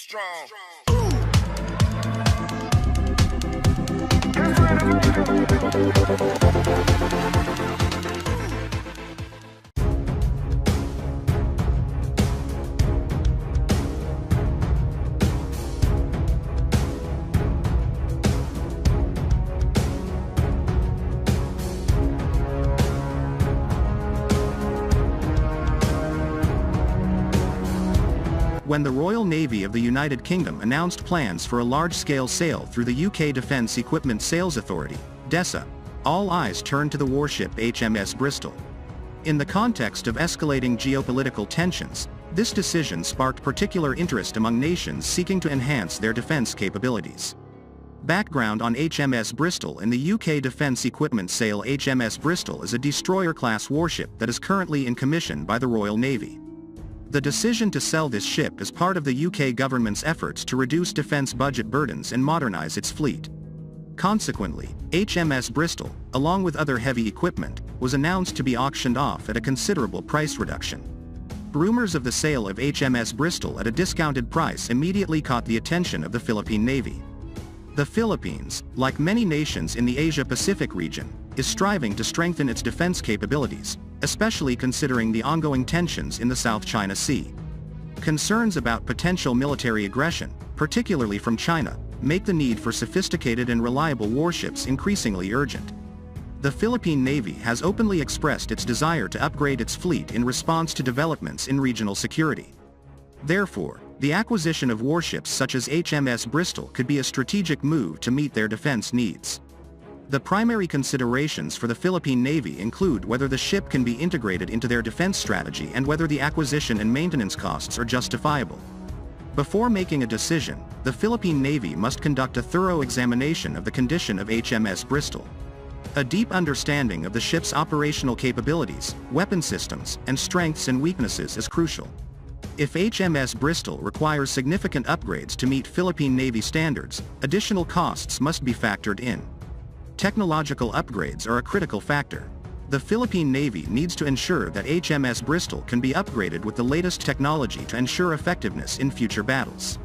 strong. When the Royal Navy of the United Kingdom announced plans for a large-scale sale through the UK Defence Equipment Sales Authority, DESA, all eyes turned to the warship HMS Bristol. In the context of escalating geopolitical tensions, this decision sparked particular interest among nations seeking to enhance their defence capabilities. Background on HMS Bristol. In the UK defence equipment sale, HMS Bristol is a destroyer-class warship that is currently in commission by the Royal Navy. The decision to sell this ship is part of the UK government's efforts to reduce defence budget burdens and modernise its fleet. Consequently, HMS Bristol, along with other heavy equipment, was announced to be auctioned off at a considerable price reduction. Rumours of the sale of HMS Bristol at a discounted price immediately caught the attention of the Philippine Navy. The Philippines, like many nations in the Asia-Pacific region, is striving to strengthen its defense capabilities, especially considering the ongoing tensions in the South China Sea. Concerns about potential military aggression, particularly from China, make the need for sophisticated and reliable warships increasingly urgent. The Philippine Navy has openly expressed its desire to upgrade its fleet in response to developments in regional security. Therefore, the acquisition of warships such as HMS Bristol could be a strategic move to meet their defense needs. The primary considerations for the Philippine Navy include whether the ship can be integrated into their defense strategy and whether the acquisition and maintenance costs are justifiable. Before making a decision, the Philippine Navy must conduct a thorough examination of the condition of HMS Bristol. A deep understanding of the ship's operational capabilities, weapon systems, and strengths and weaknesses is crucial. If HMS Bristol requires significant upgrades to meet Philippine Navy standards, additional costs must be factored in. Technological upgrades are a critical factor. The Philippine Navy needs to ensure that HMS Bristol can be upgraded with the latest technology to ensure effectiveness in future battles.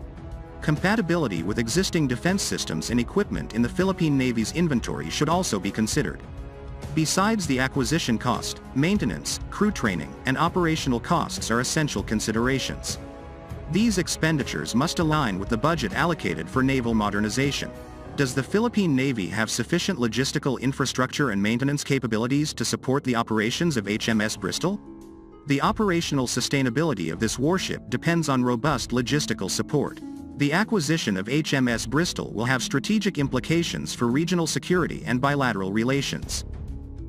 Compatibility with existing defense systems and equipment in the Philippine Navy's inventory should also be considered. Besides the acquisition cost, maintenance, crew training, and operational costs are essential considerations. These expenditures must align with the budget allocated for naval modernization. Does the Philippine Navy have sufficient logistical infrastructure and maintenance capabilities to support the operations of HMS Bristol? The operational sustainability of this warship depends on robust logistical support. The acquisition of HMS Bristol will have strategic implications for regional security and bilateral relations.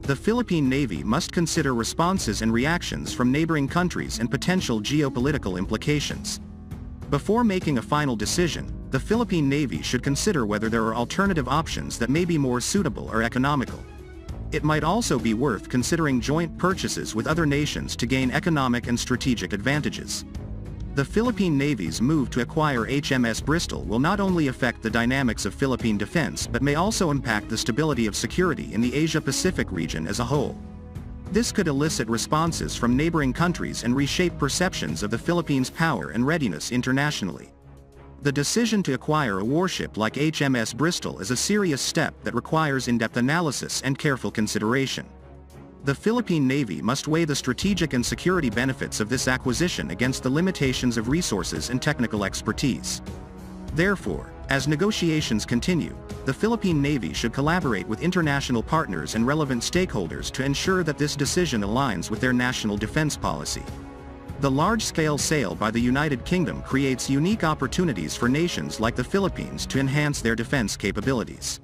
The Philippine Navy must consider responses and reactions from neighboring countries and potential geopolitical implications. Before making a final decision, the Philippine Navy should consider whether there are alternative options that may be more suitable or economical. It might also be worth considering joint purchases with other nations to gain economic and strategic advantages. The Philippine Navy's move to acquire HMS Bristol will not only affect the dynamics of Philippine defense but may also impact the stability of security in the Asia-Pacific region as a whole. This could elicit responses from neighboring countries and reshape perceptions of the Philippines' power and readiness internationally. The decision to acquire a warship like HMS Bristol is a serious step that requires in-depth analysis and careful consideration. The Philippine Navy must weigh the strategic and security benefits of this acquisition against the limitations of resources and technical expertise. Therefore, as negotiations continue, the Philippine Navy should collaborate with international partners and relevant stakeholders to ensure that this decision aligns with their national defense policy. The large-scale sale by the United Kingdom creates unique opportunities for nations like the Philippines to enhance their defense capabilities.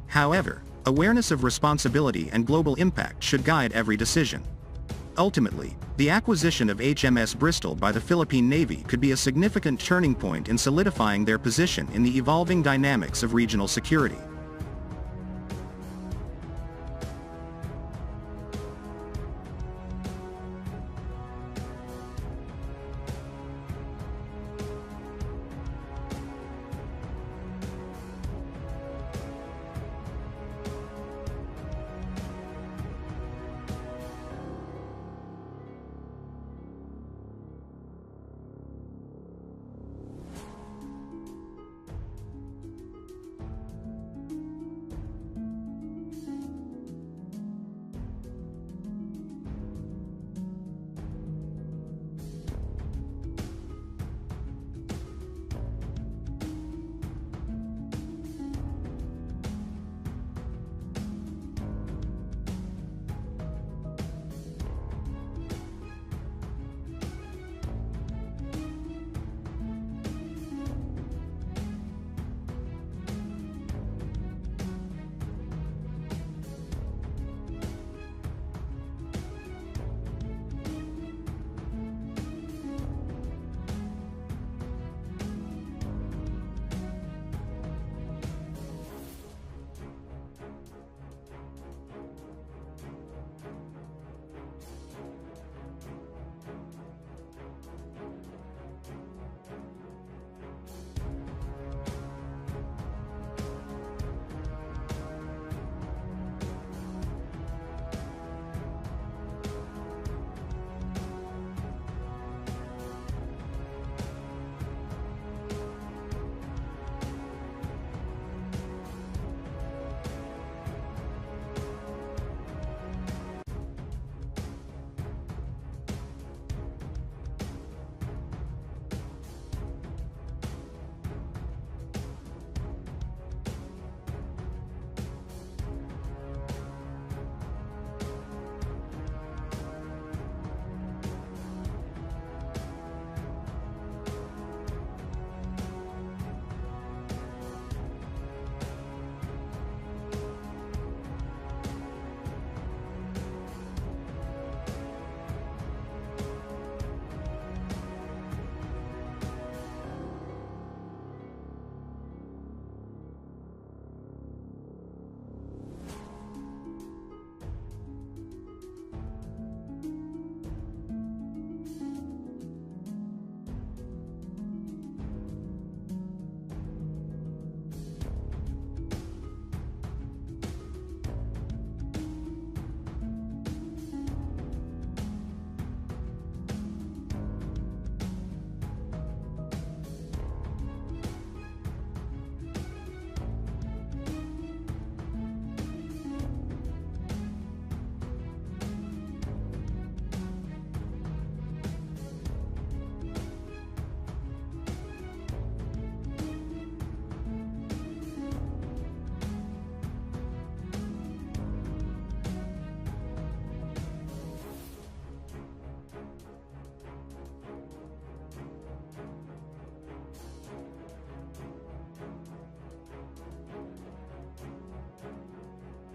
However, awareness of responsibility and global impact should guide every decision. Ultimately, the acquisition of HMS Bristol by the Philippine Navy could be a significant turning point in solidifying their position in the evolving dynamics of regional security.